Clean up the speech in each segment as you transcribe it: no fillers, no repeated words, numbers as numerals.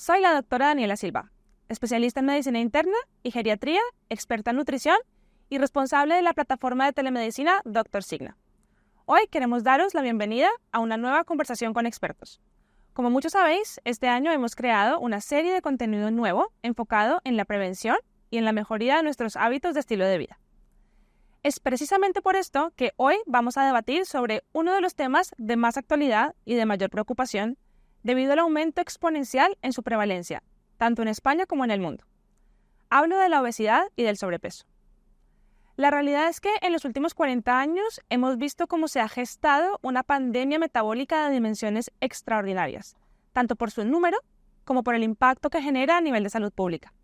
Soy la doctora Daniela Silva, especialista en medicina interna y geriatría, experta en nutrición y responsable de la plataforma de telemedicina Dr. Signa. Hoy queremos daros la bienvenida a una nueva conversación con expertos. Como muchos sabéis, este año hemos creado una serie de contenido nuevo enfocado en la prevención y en la mejoría de nuestros hábitos de estilo de vida. Es precisamente por esto que hoy vamos a debatir sobre uno de los temas de más actualidad y de mayor preocupación debido al aumento exponencial en su prevalencia, tanto en España como en el mundo. Hablo de la obesidad y del sobrepeso. La realidad es que en los últimos 40 años hemos visto cómo se ha gestado una pandemia metabólica de dimensiones extraordinarias, tanto por su número como por el impacto que genera a nivel de salud pública.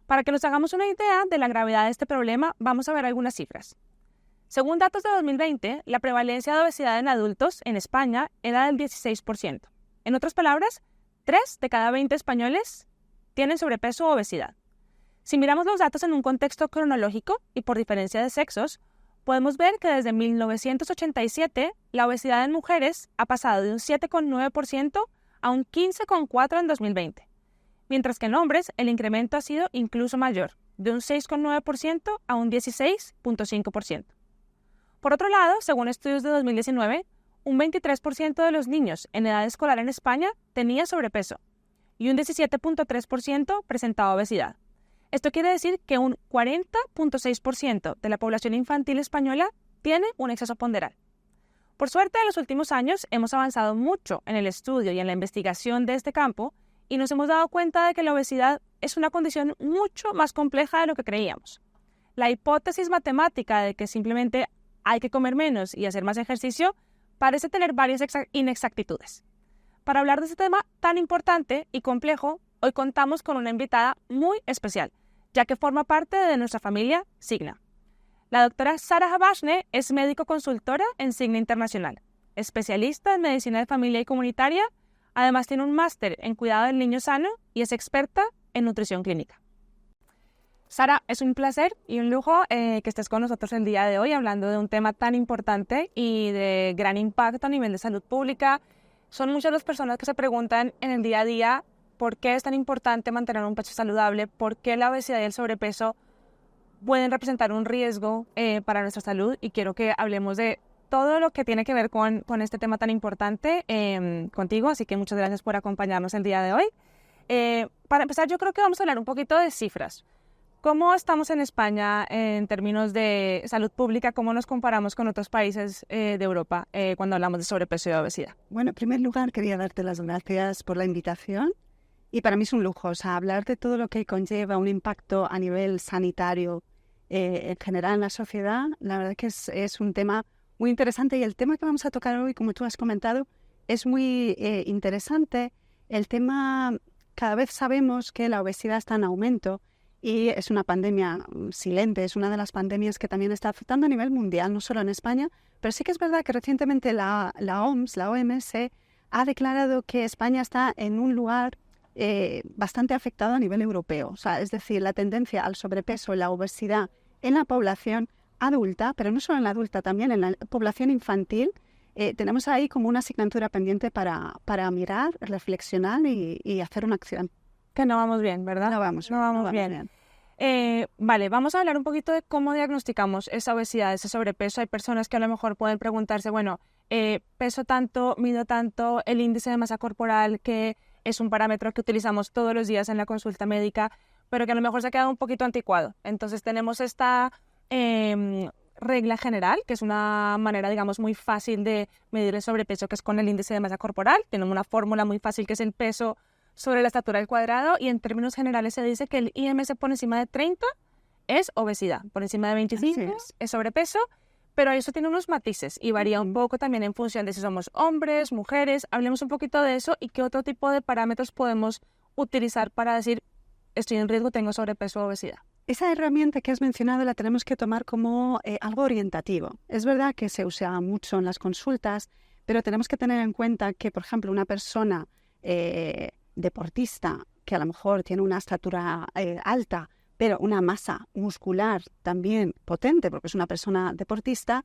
Para que nos hagamos una idea de la gravedad de este problema, vamos a ver algunas cifras. Según datos de 2020, la prevalencia de obesidad en adultos en España era del 16%. En otras palabras, 3 de cada 20 españoles tienen sobrepeso o obesidad. Si miramos los datos en un contexto cronológico y por diferencia de sexos, podemos ver que desde 1987 la obesidad en mujeres ha pasado de un 7,9% a un 15,4% en 2020, mientras que en hombres el incremento ha sido incluso mayor, de un 6,9% a un 16,5%. Por otro lado, según estudios de 2019, un 23% de los niños en edad escolar en España tenía sobrepeso y un 17,3% presentaba obesidad. Esto quiere decir que un 40,6% de la población infantil española tiene un exceso ponderal. Por suerte, en los últimos años hemos avanzado mucho en el estudio y en la investigación de este campo y nos hemos dado cuenta de que la obesidad es una condición mucho más compleja de lo que creíamos. La hipótesis matemática de que simplemente hay que comer menos y hacer más ejercicio parece tener varias inexactitudes. Para hablar de este tema tan importante y complejo, hoy contamos con una invitada muy especial, ya que forma parte de nuestra familia Signa. La doctora Sara Habashne es médico consultora en Signa Internacional, especialista en medicina de familia y comunitaria, además tiene un máster en cuidado del niño sano y es experta en nutrición clínica. Sara, es un placer y un lujo que estés con nosotros el día de hoy hablando de un tema tan importante y de gran impacto a nivel de salud pública. Son muchas las personas que se preguntan en el día a día por qué es tan importante mantener un peso saludable, por qué la obesidad y el sobrepeso pueden representar un riesgo para nuestra salud, y quiero que hablemos de todo lo que tiene que ver con este tema tan importante contigo, así que muchas gracias por acompañarnos el día de hoy. Para empezar, yo creo que vamos a hablar un poquito de cifras. ¿Cómo estamos en España en términos de salud pública? ¿Cómo nos comparamos con otros países de Europa cuando hablamos de sobrepeso y de obesidad? Bueno, en primer lugar, quería darte las gracias por la invitación. Y para mí es un lujo, hablar de todo lo que conlleva un impacto a nivel sanitario en general en la sociedad. La verdad que es un tema muy interesante, y el tema que vamos a tocar hoy, como tú has comentado, es muy interesante. El tema, cada vez sabemos que la obesidad está en aumento y es una pandemia silente, es una de las pandemias que también está afectando a nivel mundial, no solo en España, pero sí que es verdad que recientemente la OMS ha declarado que España está en un lugar bastante afectado a nivel europeo. Es decir, la tendencia al sobrepeso y la obesidad en la población adulta, pero no solo en la adulta, también en la población infantil, tenemos ahí como una asignatura pendiente para mirar, reflexionar y hacer una acción. Que no vamos bien, ¿verdad? No vamos bien. Vale, vamos a hablar un poquito de cómo diagnosticamos esa obesidad, ese sobrepeso. Hay personas que a lo mejor pueden preguntarse, bueno, peso tanto, mido tanto, el índice de masa corporal, que es un parámetro que utilizamos todos los días en la consulta médica, pero que a lo mejor se ha quedado un poquito anticuado. Entonces tenemos esta regla general, que es una manera, digamos, muy fácil de medir el sobrepeso, que es con el índice de masa corporal. Tenemos una fórmula muy fácil que es el peso sobre la estatura al cuadrado, y en términos generales se dice que el IMC por encima de 30 es obesidad, por encima de 25 es sobrepeso, pero eso tiene unos matices y varía un poco también en función de si somos hombres, mujeres. Hablemos un poquito de eso y qué otro tipo de parámetros podemos utilizar para decir estoy en riesgo, tengo sobrepeso o obesidad. Esa herramienta que has mencionado la tenemos que tomar como algo orientativo. Es verdad que se usa mucho en las consultas, pero tenemos que tener en cuenta que, por ejemplo, una persona deportista que a lo mejor tiene una estatura alta, pero una masa muscular también potente, porque es una persona deportista,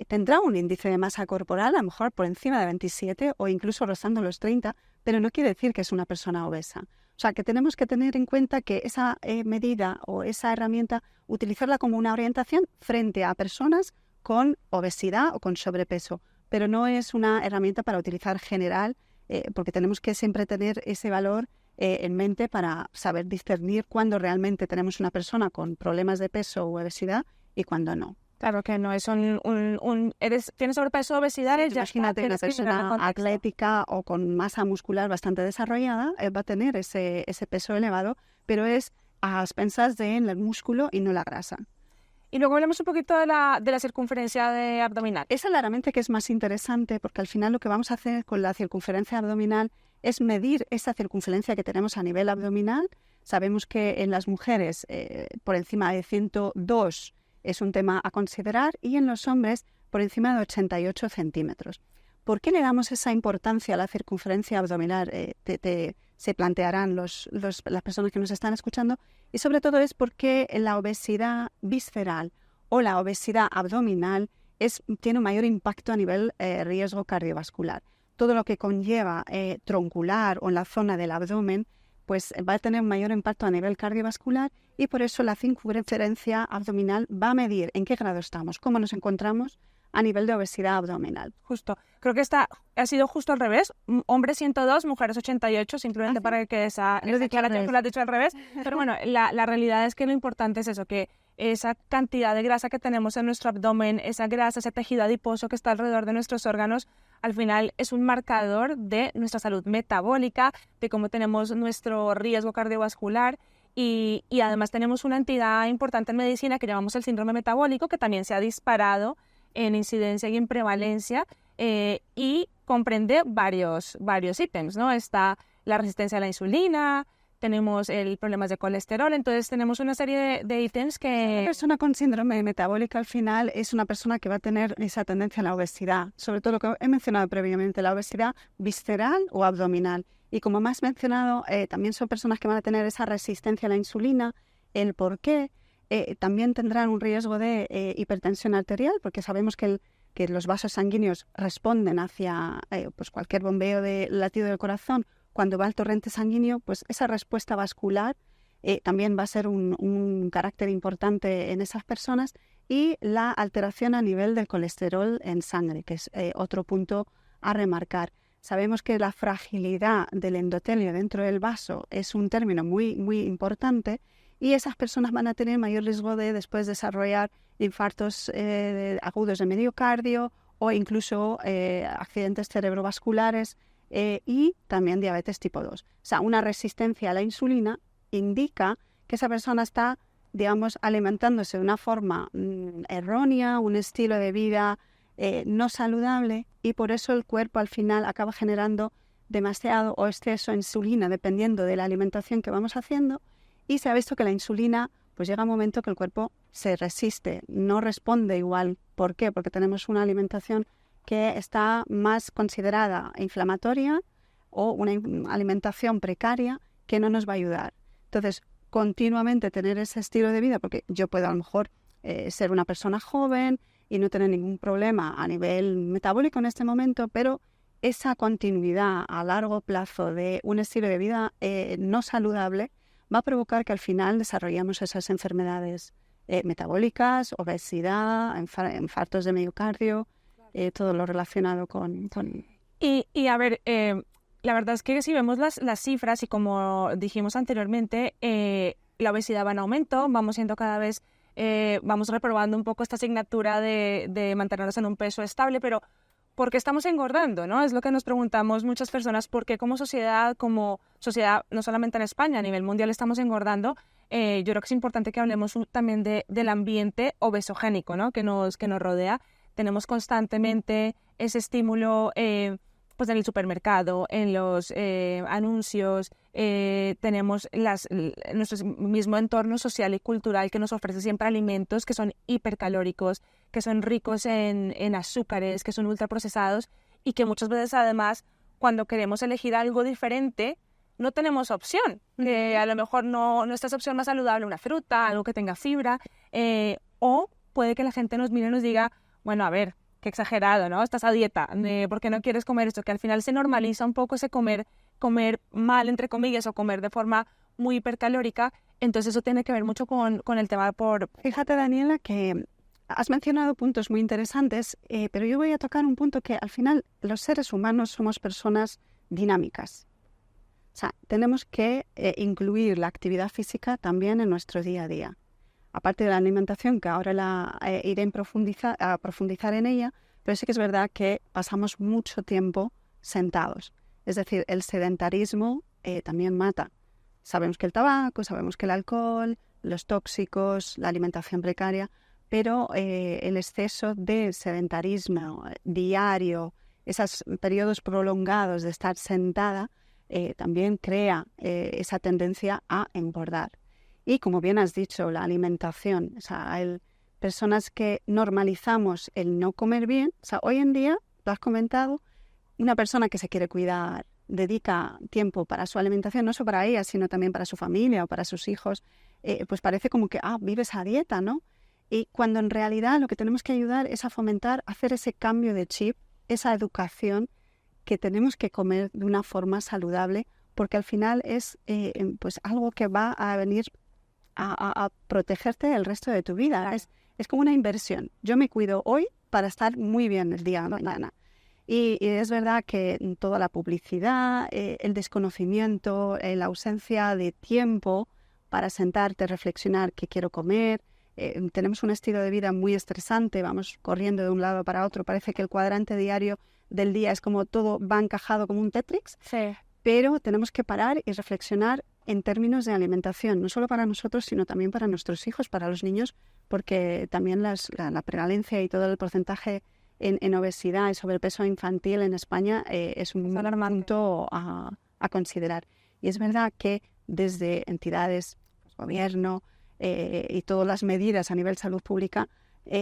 tendrá un índice de masa corporal a lo mejor por encima de 27 o incluso rozando los 30, pero no quiere decir que es una persona obesa. O sea, que tenemos que tener en cuenta que esa medida o esa herramienta, utilizarla como una orientación frente a personas con obesidad o con sobrepeso, pero no es una herramienta para utilizar general, porque tenemos que siempre tener ese valor en mente para saber discernir cuándo realmente tenemos una persona con problemas de peso o obesidad y cuándo no. Claro que no es tienes sobrepeso o obesidad, Sí, imagínate una persona atlética o con masa muscular bastante desarrollada, va a tener ese peso elevado, pero es a expensas del músculo y no la grasa. Y luego hablamos un poquito de la circunferencia abdominal. Esa claramente que es más interesante, porque al final lo que vamos a hacer con la circunferencia abdominal es medir esa circunferencia que tenemos a nivel abdominal. Sabemos que en las mujeres por encima de 102 es un tema a considerar y en los hombres por encima de 88 centímetros. ¿Por qué le damos esa importancia a la circunferencia abdominal? Se plantearán las personas que nos están escuchando, y sobre todo es porque la obesidad visceral o la obesidad abdominal tiene un mayor impacto a nivel riesgo cardiovascular. Todo lo que conlleva troncular o en la zona del abdomen pues va a tener un mayor impacto a nivel cardiovascular, y por eso la circunferencia abdominal va a medir en qué grado estamos, cómo nos encontramos a nivel de obesidad abdominal. Justo. Creo que ha sido justo al revés. Hombres 102, mujeres 88, simplemente para que esa declaración lo has dicho al revés. Pero bueno, la realidad es que lo importante es eso, que esa cantidad de grasa que tenemos en nuestro abdomen, esa grasa, ese tejido adiposo que está alrededor de nuestros órganos, al final es un marcador de nuestra salud metabólica, de cómo tenemos nuestro riesgo cardiovascular. Y además tenemos una entidad importante en medicina que llamamos el síndrome metabólico, que también se ha disparado en incidencia y en prevalencia, y comprende varios ítems, ¿no? Está la resistencia a la insulina, tenemos problemas de colesterol, entonces tenemos una serie de ítems que... Una persona con síndrome metabólico al final es una persona que va a tener esa tendencia a la obesidad, sobre todo lo que he mencionado previamente, la obesidad visceral o abdominal. Y como más mencionado, también son personas que van a tener esa resistencia a la insulina. El por qué también tendrán un riesgo de hipertensión arterial, porque sabemos que los vasos sanguíneos responden hacia pues cualquier bombeo de latido del corazón. Cuando va el torrente sanguíneo, pues esa respuesta vascular también va a ser un carácter importante en esas personas, y la alteración a nivel del colesterol en sangre, que es otro punto a remarcar. Sabemos que la fragilidad del endotelio dentro del vaso es un término muy, muy importante, y esas personas van a tener mayor riesgo de después desarrollar infartos agudos de miocardio o incluso accidentes cerebrovasculares y también diabetes tipo 2. O sea, una resistencia a la insulina indica que esa persona está, digamos, alimentándose de una forma errónea, un estilo de vida no saludable, y por eso el cuerpo al final acaba generando demasiado o exceso de insulina dependiendo de la alimentación que vamos haciendo, y se ha visto que la insulina pues llega un momento que el cuerpo se resiste, no responde igual. ¿Por qué? Porque tenemos una alimentación que está más considerada inflamatoria o una alimentación precaria que no nos va a ayudar. Entonces, continuamente tener ese estilo de vida, porque yo puedo a lo mejor ser una persona joven y no tener ningún problema a nivel metabólico en este momento, pero esa continuidad a largo plazo de un estilo de vida no saludable va a provocar que al final desarrollemos esas enfermedades metabólicas, obesidad, infartos de miocardio, todo lo relacionado con... Y a ver, la verdad es que si vemos las cifras, y como dijimos anteriormente, la obesidad va en aumento, vamos siendo cada vez... vamos reprobando un poco esta asignatura de mantenernos en un peso estable, pero ¿por qué estamos engordando, no? Es lo que nos preguntamos muchas personas, ¿por qué como sociedad, no solamente en España, a nivel mundial estamos engordando? Yo creo que es importante que hablemos también del ambiente obesogénico, ¿no? que nos rodea. Tenemos constantemente ese estímulo pues en el supermercado, en los anuncios, tenemos nuestro mismo entorno social y cultural que nos ofrece siempre alimentos que son hipercalóricos, que son ricos en azúcares, que son ultraprocesados, y que muchas veces además cuando queremos elegir algo diferente no tenemos opción, que a lo mejor no es esa opción más saludable, una fruta, algo que tenga fibra, o puede que la gente nos mire y nos diga, bueno, a ver, qué exagerado, ¿no? Estás a dieta, ¿por qué no quieres comer esto? Que al final se normaliza un poco ese comer comer mal, entre comillas, o comer de forma muy hipercalórica. Entonces eso tiene que ver mucho con el tema por... Fíjate, Daniela, que has mencionado puntos muy interesantes, pero yo voy a tocar un punto que al final los seres humanos somos personas dinámicas. O sea, tenemos que incluir la actividad física también en nuestro día a día. Aparte de la alimentación, que ahora iré a profundizar en ella, pero sí que es verdad que pasamos mucho tiempo sentados. Es decir, el sedentarismo también mata. Sabemos que el tabaco, sabemos que el alcohol, los tóxicos, la alimentación precaria, pero el exceso de sedentarismo diario, esos periodos prolongados de estar sentada, también crea esa tendencia a engordar. Y como bien has dicho, la alimentación, o sea, personas que normalizamos el no comer bien, o sea, hoy en día, lo has comentado, una persona que se quiere cuidar, dedica tiempo para su alimentación, no solo para ella, sino también para su familia o para sus hijos, pues parece como que, vives a dieta, ¿no? Y cuando en realidad lo que tenemos que ayudar es a fomentar, hacer ese cambio de chip, esa educación, que tenemos que comer de una forma saludable, porque al final es pues algo que va a venir a protegerte el resto de tu vida. Es como una inversión. Yo me cuido hoy para estar muy bien el día de mañana. Y es verdad que toda la publicidad, el desconocimiento, la ausencia de tiempo para sentarte, reflexionar qué quiero comer. Tenemos un estilo de vida muy estresante, vamos corriendo de un lado para otro. Parece que el cuadrante diario del día es como todo va encajado como un Tetris. Sí. Pero tenemos que parar y reflexionar en términos de alimentación, no solo para nosotros, sino también para nuestros hijos, para los niños, porque también la prevalencia y todo el porcentaje en obesidad y sobrepeso infantil en España es un punto a considerar. Y es verdad que desde entidades, gobierno y todas las medidas a nivel salud pública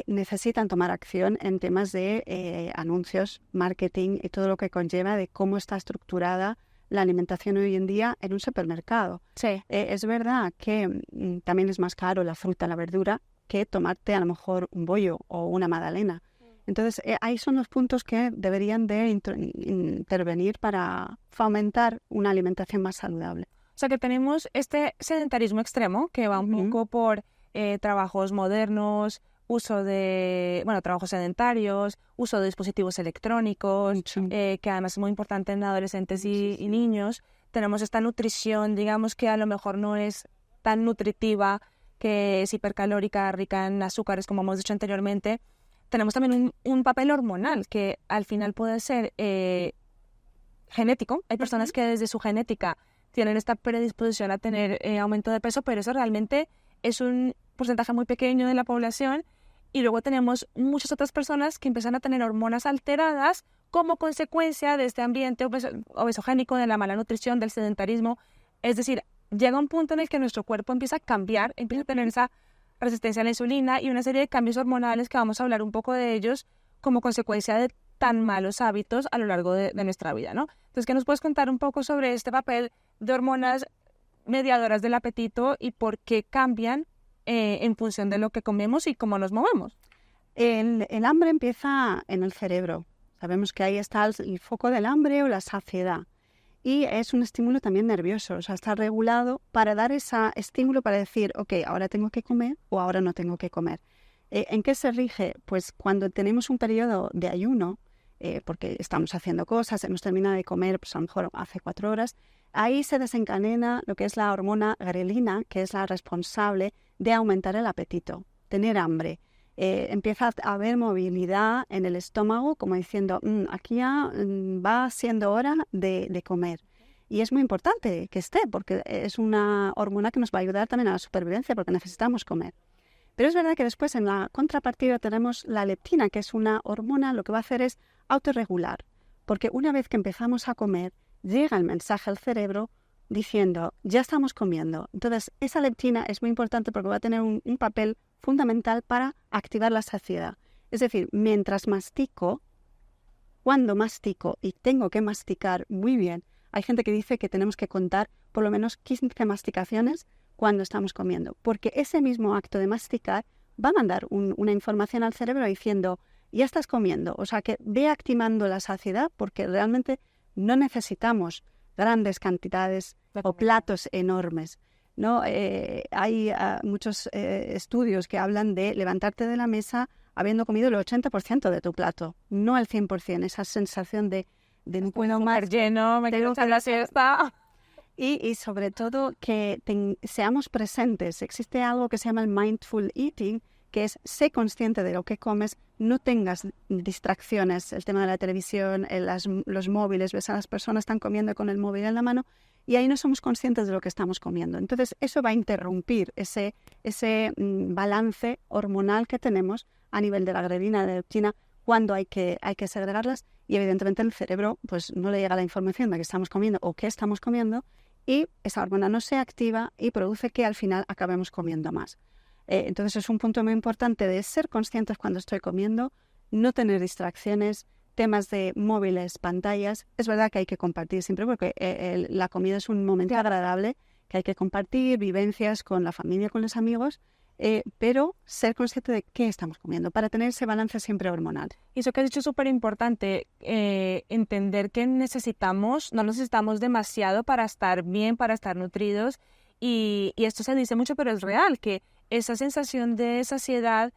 necesitan tomar acción en temas de anuncios, marketing y todo lo que conlleva de cómo está estructurada la alimentación hoy en día en un supermercado. Sí. Es verdad que también es más caro la fruta, la verdura, que tomarte a lo mejor un bollo o una magdalena. Entonces, ahí son los puntos que deberían de intervenir para fomentar una alimentación más saludable. O sea que tenemos este sedentarismo extremo que va un poco por trabajos modernos, uso de, trabajos sedentarios, uso de dispositivos electrónicos, que además es muy importante en adolescentes y niños. Tenemos esta nutrición, digamos que a lo mejor no es tan nutritiva, que es hipercalórica, rica en azúcares, como hemos dicho anteriormente. Tenemos también un papel hormonal, que al final puede ser genético. Hay personas que desde su genética tienen esta predisposición a tener aumento de peso, pero eso realmente es un porcentaje muy pequeño de la población. Y luego tenemos muchas otras personas que empiezan a tener hormonas alteradas como consecuencia de este ambiente obesogénico, de la mala nutrición, del sedentarismo. Es decir, llega un punto en el que nuestro cuerpo empieza a cambiar, empieza a tener esa resistencia a la insulina y una serie de cambios hormonales que vamos a hablar un poco de ellos como consecuencia de tan malos hábitos a lo largo de nuestra vida, ¿no? Entonces, ¿qué nos puedes contar un poco sobre este papel de hormonas mediadoras del apetito y por qué cambian en función de lo que comemos y cómo nos movemos? El hambre empieza en el cerebro. Sabemos que ahí está el foco del hambre o la saciedad. Y es un estímulo también nervioso, o sea, está regulado para dar ese estímulo para decir, ok, ahora tengo que comer o ahora no tengo que comer. ¿En qué se rige? Pues cuando tenemos un periodo de ayuno, porque estamos haciendo cosas, hemos terminado de comer, pues a lo mejor hace 4 horas, ahí se desencadena lo que es la hormona grelina, que es la responsable de aumentar el apetito, tener hambre. Empieza a haber movilidad en el estómago, como diciendo, aquí ya va siendo hora de comer. Y es muy importante que esté, porque es una hormona que nos va a ayudar también a la supervivencia, porque necesitamos comer. Pero es verdad que después en la contrapartida tenemos la leptina, que es una hormona, lo que va a hacer es autorregular, porque una vez que empezamos a comer, llega el mensaje al cerebro diciendo, ya estamos comiendo. Entonces, esa leptina es muy importante porque va a tener un papel fundamental para activar la saciedad. Es decir, mientras mastico, cuando mastico y tengo que masticar muy bien, hay gente que dice que tenemos que contar por lo menos 15 masticaciones cuando estamos comiendo, porque ese mismo acto de masticar va a mandar una información al cerebro diciendo, ya estás comiendo, o sea que ve activando la saciedad porque realmente no necesitamos grandes cantidades o platos enormes, ¿no? Hay muchos estudios que hablan de levantarte de la mesa habiendo comido el 80% de tu plato, no el 100%, esa sensación de no puedo más. Lleno, me quiero echar la siesta. Y sobre todo que seamos presentes. Existe algo que se llama el mindful eating, que es sé consciente de lo que comes, no tengas distracciones, el tema de la televisión, los móviles, ves a las personas están comiendo con el móvil en la mano y ahí no somos conscientes de lo que estamos comiendo. Entonces eso va a interrumpir ese balance hormonal que tenemos a nivel de la grelina, de la leptina, cuando hay que segregarlas y evidentemente el cerebro pues no le llega la información de que estamos comiendo o qué estamos comiendo y esa hormona no se activa y produce que al final acabemos comiendo más. Entonces es un punto muy importante de ser conscientes cuando estoy comiendo, no tener distracciones, temas de móviles, pantallas. Es verdad que hay que compartir siempre porque la comida es un momento agradable que hay que compartir, vivencias con la familia, con los amigos, pero ser consciente de qué estamos comiendo para tener ese balance siempre hormonal. Y eso que has dicho es súper importante, entender que no necesitamos demasiado para estar bien, para estar nutridos. Y esto se dice mucho, pero es real, que esa sensación de saciedad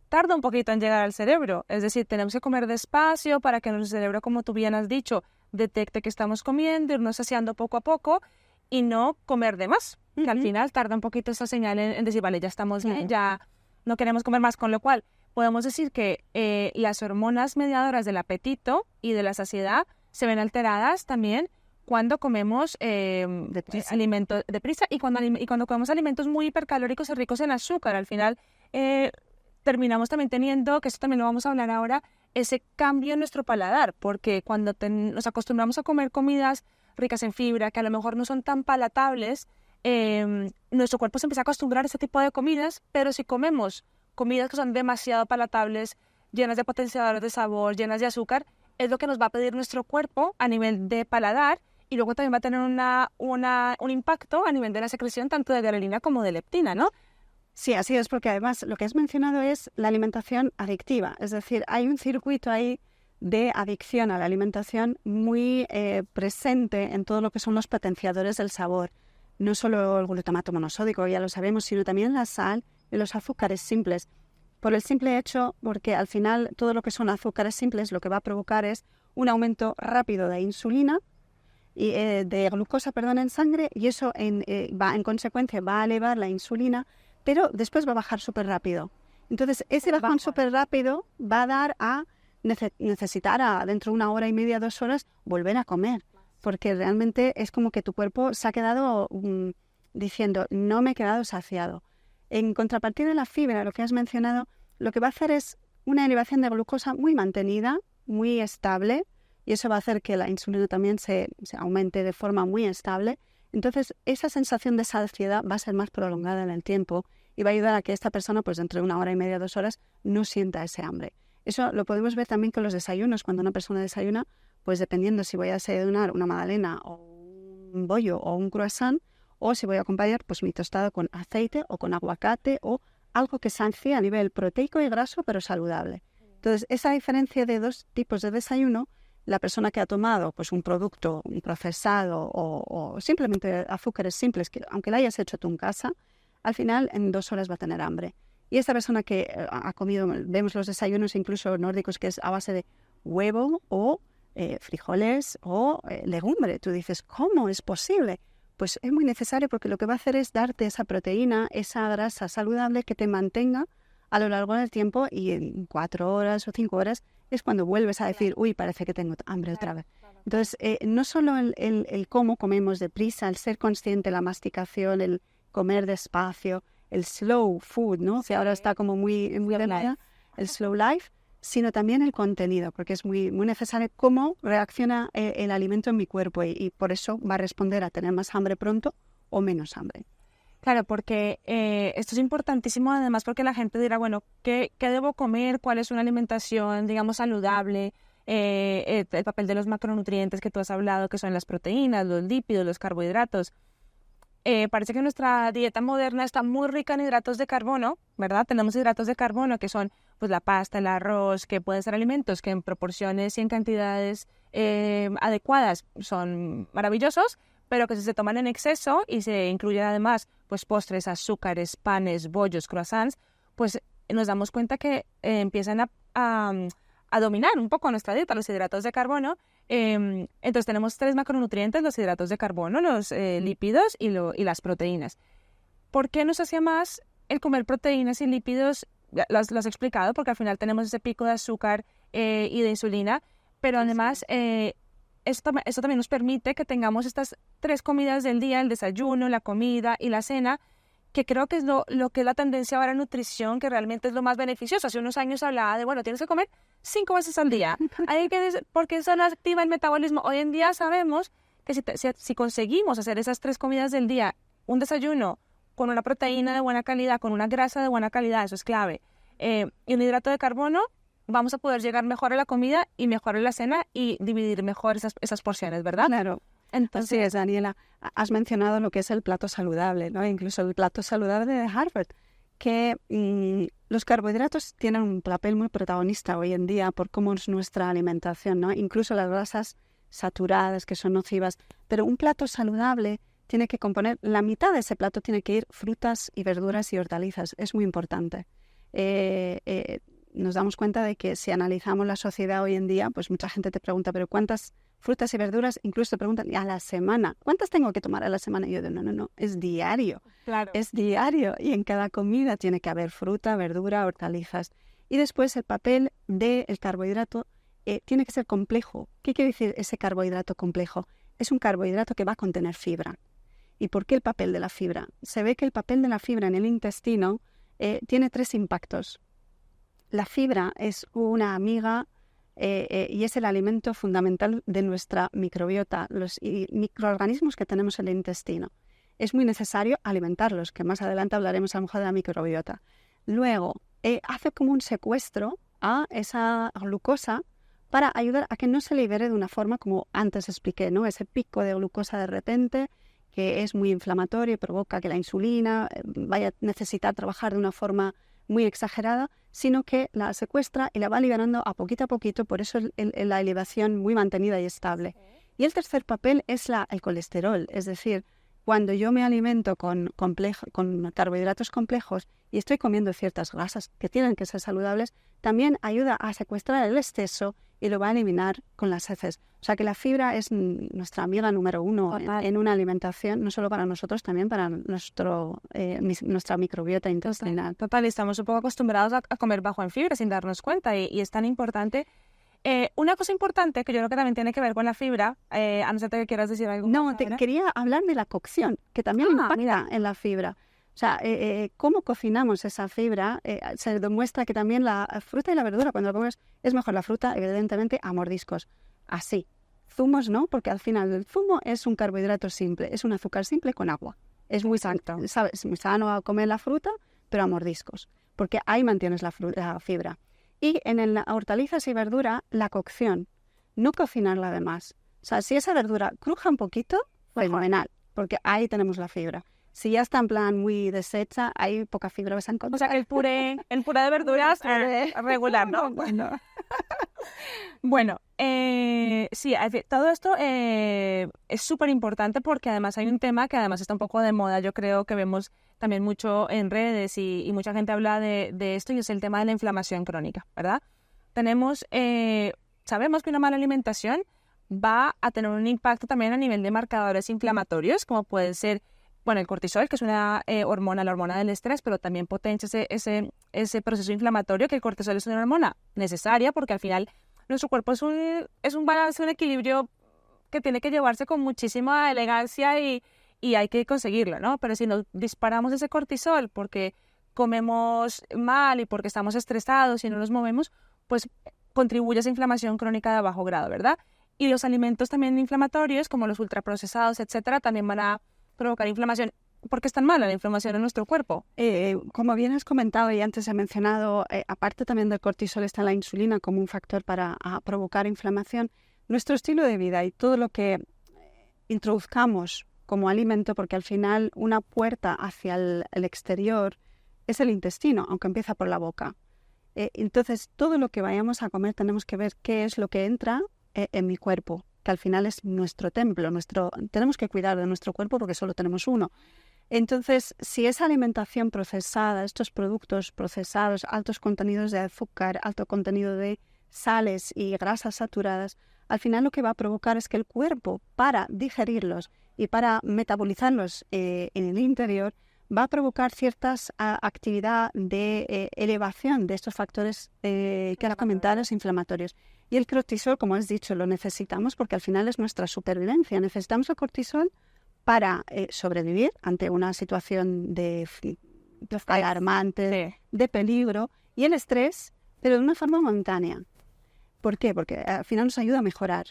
tarda un poquito en llegar al cerebro. Es decir, tenemos que comer despacio para que nuestro cerebro, como tú bien has dicho, detecte que estamos comiendo, irnos saciando poco a poco y no comer de más. Que al final tarda un poquito esa señal en decir, vale, ya estamos bien, ya no queremos comer más. Con lo cual, podemos decir que las hormonas mediadoras del apetito y de la saciedad se ven alteradas también cuando comemos alimentos deprisa y cuando comemos alimentos muy hipercalóricos y ricos en azúcar. Al final terminamos también teniendo, que esto también lo vamos a hablar ahora, ese cambio en nuestro paladar, porque cuando nos acostumbramos a comer comidas ricas en fibra, que a lo mejor no son tan palatables, nuestro cuerpo se empieza a acostumbrar a ese tipo de comidas, pero si comemos comidas que son demasiado palatables, llenas de potenciadores de sabor, llenas de azúcar, es lo que nos va a pedir nuestro cuerpo a nivel de paladar. Y luego también va a tener un impacto a nivel de la secreción tanto de grelina como de leptina, ¿no? Sí, así es, porque además lo que has mencionado es la alimentación adictiva. Es decir, hay un circuito ahí de adicción a la alimentación muy presente en todo lo que son los potenciadores del sabor. No solo el glutamato monosódico, ya lo sabemos, sino también la sal y los azúcares simples. Por el simple hecho, porque al final todo lo que son azúcares simples lo que va a provocar es un aumento rápido de insulina, y de glucosa, en sangre, y eso en consecuencia va a elevar la insulina, pero después va a bajar súper rápido. Entonces, ese bajón súper rápido va a dar a necesitar dentro de 1 hora y media, 2 horas, volver a comer, porque realmente es como que tu cuerpo se ha quedado diciendo, no me he quedado saciado. En contrapartida de la fibra, lo que has mencionado, lo que va a hacer es una elevación de glucosa muy mantenida, muy estable, y eso va a hacer que la insulina también se aumente de forma muy estable. Entonces, esa sensación de saciedad va a ser más prolongada en el tiempo y va a ayudar a que esta persona, pues dentro de 1 hora y media, 2 horas, no sienta ese hambre. Eso lo podemos ver también con los desayunos. Cuando una persona desayuna, pues dependiendo si voy a desayunar una magdalena o un bollo o un croissant, o si voy a acompañar pues mi tostado con aceite o con aguacate o algo que sacie a nivel proteico y graso, pero saludable. Entonces, esa diferencia de 2 tipos de desayuno, la persona que ha tomado pues un producto, un procesado o simplemente azúcares simples, que aunque lo hayas hecho tú en casa, al final en 2 horas va a tener hambre. Y esta persona que ha comido, vemos los desayunos incluso nórdicos, que es a base de huevo o frijoles o legumbre. Tú dices, ¿cómo es posible? Pues es muy necesario porque lo que va a hacer es darte esa proteína, esa grasa saludable que te mantenga a lo largo del tiempo y en 4 horas o 5 horas es cuando vuelves a decir, uy, parece que tengo hambre otra vez. Entonces, no solo el cómo comemos deprisa, el ser consciente, la masticación, el comer despacio, el slow food, ¿no? Que ahora está como muy de moda, el slow life, sino también el contenido, porque es muy, muy necesario cómo reacciona el alimento en mi cuerpo y por eso va a responder a tener más hambre pronto o menos hambre. Claro, porque esto es importantísimo, además porque la gente dirá, bueno, ¿qué debo comer? ¿Cuál es una alimentación, digamos, saludable? El papel de los macronutrientes que tú has hablado, que son las proteínas, los lípidos, los carbohidratos. Parece que nuestra dieta moderna está muy rica en hidratos de carbono, ¿verdad? Tenemos hidratos de carbono que son pues la pasta, el arroz, que pueden ser alimentos que en proporciones y en cantidades adecuadas son maravillosos, pero que si se toman en exceso y se incluyen además pues postres, azúcares, panes, bollos, croissants, pues nos damos cuenta que empiezan a dominar un poco nuestra dieta, los hidratos de carbono. Entonces tenemos 3 macronutrientes: los hidratos de carbono, los lípidos y las proteínas. ¿Por qué nos hacía más el comer proteínas y lípidos? Lo has explicado, porque al final tenemos ese pico de azúcar y de insulina, pero además esto también nos permite que tengamos estas 3 comidas del día: el desayuno, la comida y la cena, que creo que es lo que es la tendencia ahora en nutrición, que realmente es lo más beneficioso. Hace unos años hablaba de, bueno, tienes que comer 5 veces al día, porque eso no activa el metabolismo. Hoy en día sabemos que si conseguimos hacer esas 3 comidas del día, un desayuno con una proteína de buena calidad, con una grasa de buena calidad, eso es clave, y un hidrato de carbono, vamos a poder llegar mejor a la comida y mejor a la cena y dividir mejor esas porciones, ¿verdad? Claro. Entonces, así es, Daniela. Has mencionado lo que es el plato saludable, ¿no? Incluso el plato saludable de Harvard, que los carbohidratos tienen un papel muy protagonista hoy en día por cómo es nuestra alimentación, ¿no? Incluso las grasas saturadas, que son nocivas. Pero un plato saludable tiene que componer, la mitad de ese plato tiene que ir frutas y verduras y hortalizas. Es muy importante. Nos damos cuenta de que si analizamos la sociedad hoy en día, pues mucha gente te pregunta, ¿pero cuántas frutas y verduras? Incluso te preguntan, ¿a la semana? ¿Cuántas tengo que tomar a la semana? Y yo digo, no, es diario. Claro. Es diario. Y en cada comida tiene que haber fruta, verdura, hortalizas. Y después el papel del carbohidrato tiene que ser complejo. ¿Qué quiere decir ese carbohidrato complejo? Es un carbohidrato que va a contener fibra. ¿Y por qué el papel de la fibra? Se ve que el papel de la fibra en el intestino tiene 3 impactos. La fibra es una amiga y es el alimento fundamental de nuestra microbiota, los microorganismos que tenemos en el intestino. Es muy necesario alimentarlos, que más adelante hablaremos a lo mejor de la microbiota. Luego, hace como un secuestro a esa glucosa para ayudar a que no se libere de una forma como antes expliqué, ¿no? Ese pico de glucosa de repente que es muy inflamatorio y provoca que la insulina vaya a necesitar trabajar de una forma muy exagerada, sino que la secuestra y la va liberando a poquito, por eso la elevación muy mantenida y estable. Y el tercer papel es el colesterol, es decir, cuando yo me alimento con carbohidratos complejos y estoy comiendo ciertas grasas que tienen que ser saludables, también ayuda a secuestrar el exceso y lo va a eliminar con las heces. O sea que la fibra es nuestra amiga número 1 en una alimentación, no solo para nosotros, también para nuestra microbiota intestinal. Total, estamos un poco acostumbrados a comer bajo en fibra sin darnos cuenta y es tan importante. Una cosa importante que yo creo que también tiene que ver con la fibra, a no ser que quieras decir algo. No, quería hablar de la cocción, que también impacta en la fibra. O sea, cómo cocinamos esa fibra, se demuestra que también la fruta y la verdura, cuando la comes, es mejor la fruta, evidentemente, a mordiscos. Así. Zumos no, porque al final el zumo es un carbohidrato simple, es un azúcar simple con agua. Es muy sano, ¿sabes? Es muy sano a comer la fruta, pero a mordiscos, porque ahí mantienes la fibra. Y en la hortalizas y verdura, la cocción, no cocinarla de más. O sea, si esa verdura cruja un poquito, fenomenal, porque ahí tenemos la fibra. Si ya está en plan muy deshecha, hay poca fibra vas a encontrar. O sea, el puré de verduras regular, ¿no? Bueno, sí, todo esto es súper importante porque además hay un tema que además está un poco de moda, yo creo que vemos también mucho en redes y mucha gente habla de esto, y es el tema de la inflamación crónica, ¿verdad? Sabemos que una mala alimentación va a tener un impacto también a nivel de marcadores inflamatorios, como puede ser, bueno, el cortisol, que es una hormona, la hormona del estrés, pero también potencia ese proceso inflamatorio, que el cortisol es una hormona necesaria porque al final nuestro cuerpo es un balance, un equilibrio que tiene que llevarse con muchísima elegancia y hay que conseguirlo, ¿no? Pero si nos disparamos ese cortisol porque comemos mal y porque estamos estresados y no nos movemos, pues contribuye a esa inflamación crónica de bajo grado, ¿verdad? Y los alimentos también inflamatorios, como los ultraprocesados, etcétera, también van a provocar inflamación. ¿Por qué es tan mala la inflamación en nuestro cuerpo? Como bien has comentado y antes he mencionado, aparte también del cortisol está la insulina como un factor para provocar inflamación. Nuestro estilo de vida y todo lo que introduzcamos como alimento, porque al final una puerta hacia el exterior es el intestino, aunque empieza por la boca. Entonces, todo lo que vayamos a comer tenemos que ver qué es lo que entra en mi cuerpo, que al final es nuestro templo, tenemos que cuidar de nuestro cuerpo porque solo tenemos uno. Entonces, si esa alimentación procesada, estos productos procesados, altos contenidos de azúcar, alto contenido de sales y grasas saturadas, al final lo que va a provocar es que el cuerpo, para digerirlos y para metabolizarlos en el interior, va a provocar ciertas actividad de elevación de estos factores que ahora comentarios inflamatorios. Y el cortisol, como has dicho, lo necesitamos porque al final es nuestra supervivencia. Necesitamos el cortisol para sobrevivir ante una situación de alarmante, de peligro, y el estrés, pero de una forma momentánea. ¿Por qué? Porque al final nos ayuda a mejorar.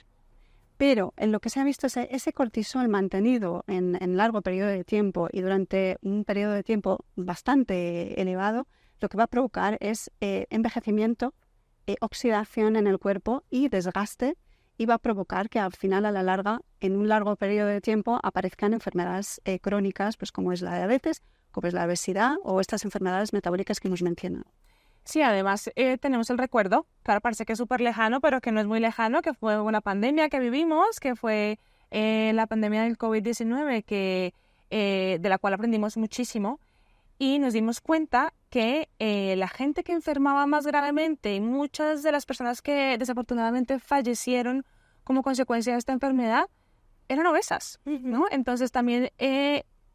Pero en lo que se ha visto es ese cortisol mantenido en largo periodo de tiempo y durante un periodo de tiempo bastante elevado, lo que va a provocar es envejecimiento, oxidación en el cuerpo y desgaste, y va a provocar que al final, a la larga, en un largo periodo de tiempo, aparezcan enfermedades crónicas, pues como es la diabetes, como es la obesidad o estas enfermedades metabólicas que hemos mencionado. Sí, además tenemos el recuerdo, claro, parece que es súper lejano, pero que no es muy lejano, que fue una pandemia que vivimos, que fue la pandemia del COVID-19, de la cual aprendimos muchísimo, y nos dimos cuenta que la gente que enfermaba más gravemente y muchas de las personas que desafortunadamente fallecieron como consecuencia de esta enfermedad eran obesas, ¿no? Entonces también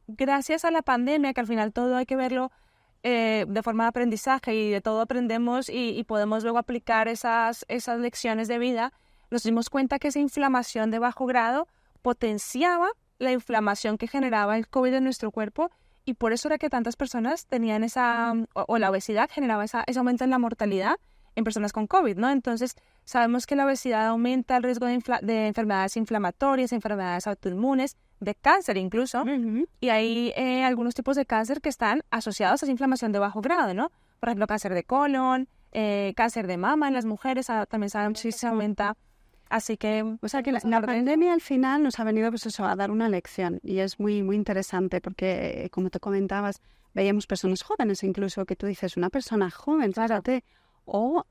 gracias a la pandemia, que al final todo hay que verlo de forma de aprendizaje y de todo aprendemos y podemos luego aplicar esas lecciones de vida, nos dimos cuenta que esa inflamación de bajo grado potenciaba la inflamación que generaba el COVID en nuestro cuerpo, y por eso era que tantas personas tenían o la obesidad generaba ese aumento en la mortalidad en personas con COVID, ¿no? Entonces sabemos que la obesidad aumenta el riesgo de enfermedades inflamatorias, enfermedades autoinmunes, de cáncer incluso, y hay algunos tipos de cáncer que están asociados a esa inflamación de bajo grado, ¿no? Por ejemplo, cáncer de colon, cáncer de mama en las mujeres, también sabemos que se aumenta. Así que... O sea que la pandemia al final nos ha venido pues eso, a dar una lección, y es muy, muy interesante porque, como te comentabas, veíamos personas jóvenes incluso, que tú dices, una persona joven, fíjate, o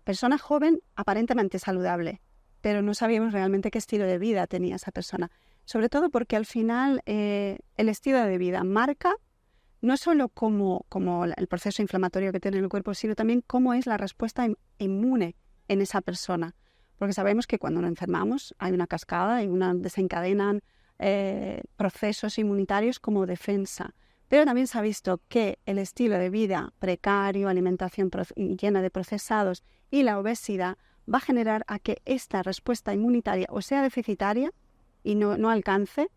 persona joven aparentemente saludable, pero no sabíamos realmente qué estilo de vida tenía esa persona. Sobre todo porque al final el estilo de vida marca no solo como el proceso inflamatorio que tiene el cuerpo, sino también cómo es la respuesta inmune en esa persona. Porque sabemos que cuando nos enfermamos hay una cascada y desencadenan procesos inmunitarios como defensa. Pero también se ha visto que el estilo de vida precario, alimentación llena de procesados y la obesidad va a generar a que esta respuesta inmunitaria o sea deficitaria y no alcance,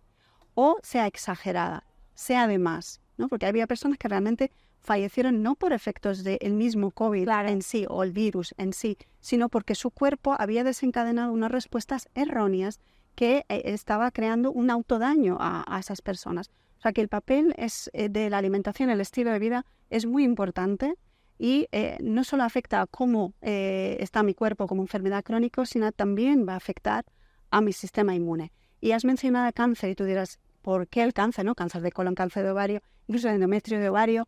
o sea exagerada, sea de más, ¿no? Porque había personas que realmente fallecieron no por efectos del mismo COVID en sí o el virus en sí, sino porque su cuerpo había desencadenado unas respuestas erróneas que estaba creando un autodaño a esas personas. O sea que el papel de la alimentación, el estilo de vida, es muy importante, y no solo afecta a cómo está mi cuerpo como enfermedad crónica, sino también va a afectar a mi sistema inmune. Y has mencionado el cáncer y tú dirás, ¿por qué el cáncer? ¿No? Cáncer de colon, cáncer de ovario, incluso de endometrio de ovario.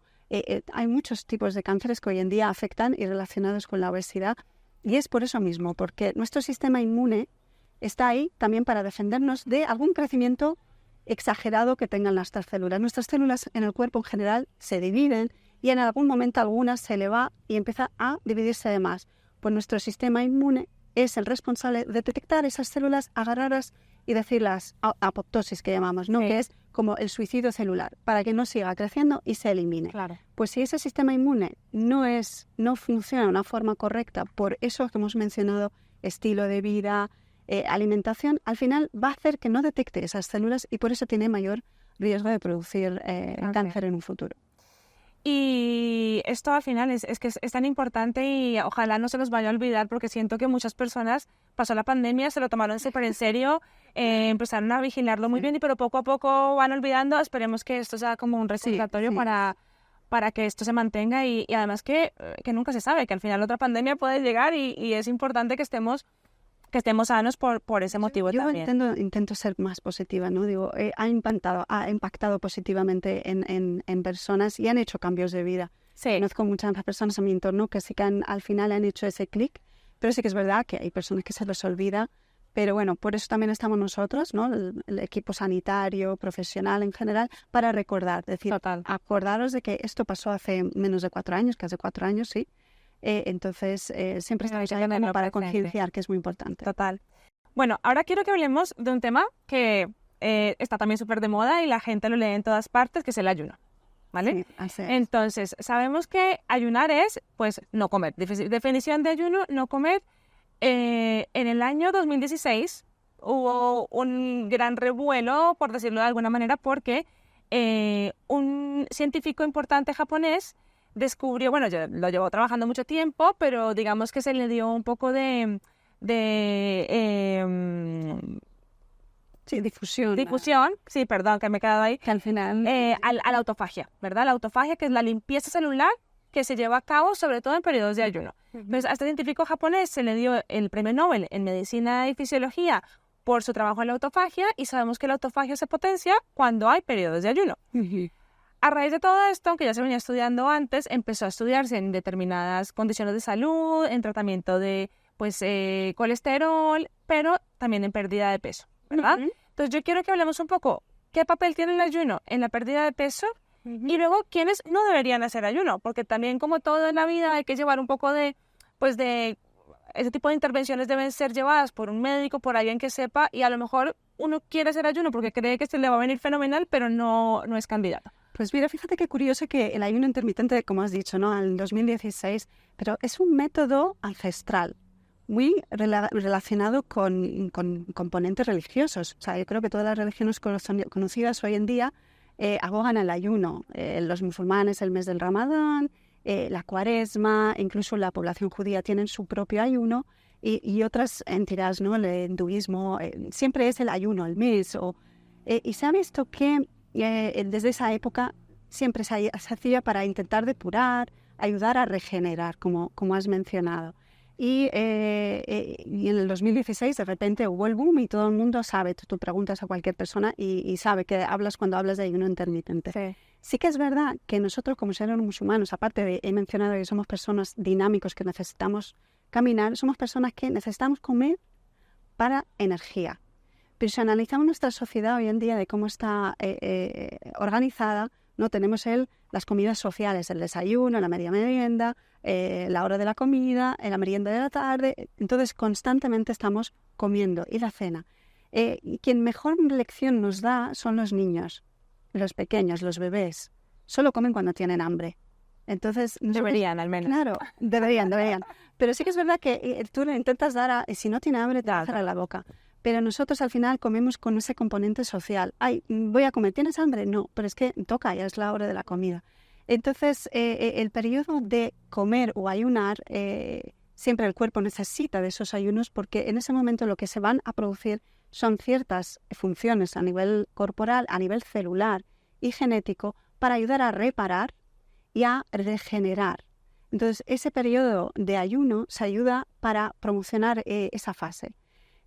Hay muchos tipos de cánceres que hoy en día afectan y relacionados con la obesidad, y es por eso mismo, porque nuestro sistema inmune está ahí también para defendernos de algún crecimiento exagerado que tengan nuestras células. Nuestras células en el cuerpo en general se dividen y en algún momento algunas se le va y empieza a dividirse de más. Pues nuestro sistema inmune es el responsable de detectar esas células, agarrarlas y decirlas apoptosis, que llamamos, ¿no? Sí. Que es como el suicidio celular, para que no siga creciendo y se elimine. Claro. Pues si ese sistema inmune no funciona de una forma correcta, por eso que hemos mencionado, estilo de vida, alimentación, al final va a hacer que no detecte esas células y por eso tiene mayor riesgo de producir cáncer en un futuro. Y esto al final es que es tan importante, y ojalá no se los vaya a olvidar, porque siento que muchas personas pasó la pandemia, se lo tomaron súper en serio, empezaron a vigilarlo muy bien, pero poco a poco van olvidando. Esperemos que esto sea como un recordatorio para que esto se mantenga, y además que nunca se sabe, que al final otra pandemia puede llegar, y es importante que estemos sanos por ese motivo también. Yo intento ser más positiva, ¿no? Digo, ha impactado positivamente en personas y han hecho cambios de vida. Sí. Conozco muchas personas en mi entorno que sí que al final han hecho ese clic, Pero sí que es verdad que hay personas que se les olvida, pero bueno, por eso también estamos nosotros, ¿no? El equipo sanitario, profesional en general, para recordar, decir, Total. acordaros de que esto pasó hace menos de 4 años, que hace 4 años, sí. Entonces, siempre estamos ahí como para concienciar, que es muy importante. Total. Bueno, ahora quiero que hablemos de un tema que está también súper de moda y la gente lo lee en todas partes, que es el ayuno, ¿vale? Sí, así es. Entonces, sabemos que ayunar es, pues, no comer. Definición de ayuno, no comer. En el año 2016 hubo un gran revuelo, por decirlo de alguna manera, porque un científico importante japonés descubrió, bueno, yo lo llevo trabajando mucho tiempo, pero digamos que se le dio un poco de Sí, difusión. difusión, sí, perdón, que me he quedado ahí, Que al final... a la autofagia, ¿verdad? La autofagia, que es la limpieza celular que se lleva a cabo sobre todo en periodos de ayuno. Entonces, a este científico japonés se le dio el premio Nobel en Medicina y Fisiología por su trabajo en la autofagia, y sabemos que la autofagia se potencia cuando hay periodos de ayuno. A raíz de todo esto, aunque ya se venía estudiando antes, empezó a estudiarse en determinadas condiciones de salud, en tratamiento de colesterol, pero también en pérdida de peso, ¿verdad? Entonces yo quiero que hablemos un poco qué papel tiene el ayuno en la pérdida de peso y luego quiénes no deberían hacer ayuno, porque también como todo en la vida hay que llevar un poco de ese tipo de intervenciones deben ser llevadas por un médico, por alguien que sepa, y a lo mejor uno quiere hacer ayuno porque cree que se le va a venir fenomenal, pero no es candidato. Pues mira, fíjate qué curioso que el ayuno intermitente, como has dicho, ¿no? En 2016, pero es un método ancestral, muy relacionado con componentes religiosos. O sea, yo creo que todas las religiones conocidas hoy en día abogan al ayuno. Los musulmanes, el mes del Ramadán, la Cuaresma, incluso la población judía tienen su propio ayuno, y otras entidades, ¿no? El hinduismo, siempre es el ayuno, el mes. Y se ha visto que desde esa época siempre se hacía para intentar depurar, ayudar a regenerar, como has mencionado. Y en el 2016 de repente hubo el boom y todo el mundo sabe, tú preguntas a cualquier persona y sabe que hablas cuando hablas de ayuno intermitente. Sí. Sí que es verdad que nosotros como seres humanos, aparte de, he mencionado que somos personas dinámicos que necesitamos caminar, somos personas que necesitamos comer para energía. Pero si analizamos nuestra sociedad hoy en día de cómo está organizada, no tenemos las comidas sociales, el desayuno, la media merienda, la hora de la comida, la merienda de la tarde. Entonces constantemente estamos comiendo, y la cena. Quien mejor lección nos da son los niños, los pequeños, los bebés. Solo comen cuando tienen hambre. Entonces Deberían, al menos. Claro, deberían. Pero sí que es verdad que tú le intentas dar si no tiene hambre, te cierra la boca. Pero nosotros al final comemos con ese componente social. Ay, voy a comer, ¿tienes hambre? No, pero es que toca, ya es la hora de la comida. Entonces, el periodo de comer o ayunar, siempre el cuerpo necesita de esos ayunos, porque en ese momento lo que se van a producir son ciertas funciones a nivel corporal, a nivel celular y genético, para ayudar a reparar y a regenerar. Entonces, ese periodo de ayuno se ayuda para promocionar esa fase.